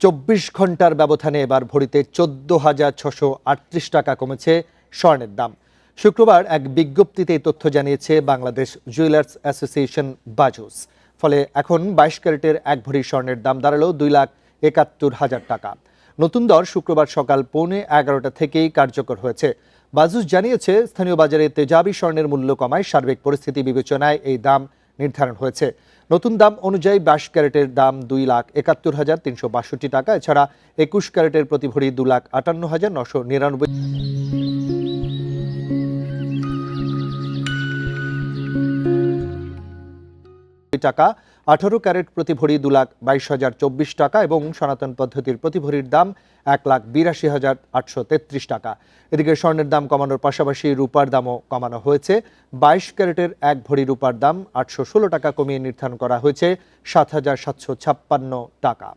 ২৪ ঘন্টার ব্যবধানে এবার ভরিতে ১৪,৬৩৮ টাকা কমেছে স্বর্ণের দাম। শুক্রবার এক বিজ্ঞপ্তিতে এই তথ্য জানিয়েছে বাংলাদেশ জুয়েলার্স অ্যাসোসিয়েশন বাজুস। ফলে এখন ২২ ক্যারেটের এক ভরি স্বর্ণের দাম দাঁড়ালো ২,৭১,০০০ টাকা। নতুন দর শুক্রবার সকাল 11:15 থেকেই কার্যকর হয়েছে। বাজুস জানিয়েছে, স্থানীয় বাজারে তেজাবি স্বর্ণের মূল্য কমায় সার্বিক পরিস্থিতি বিবেচনায় এই দাম নির্ধারণ হয়েছে। নতুন দাম অনুযায়ী 22 ক্যারেটের দাম ২,৭১,৩৬২ টাকা। এছাড়া 21 ক্যারেটের প্রতি ভরি 2,৫৮,৯৯৯ টাকা, 18 ক্যারেট প্রতি ভরি 2,22,024 টাকা এবং সনাতন পদ্ধতির প্রতি ভরির দাম 1,82,833 টাকা। এদিকে স্বর্ণের দাম কমানোর পাশাপাশি রূপার দামও কমানো হয়েছে। 22 ক্যারেটের এক ভরি রূপার দাম 816 টাকা কমিয়ে নির্ধারণ করা হয়েছে 7,756 টাকা।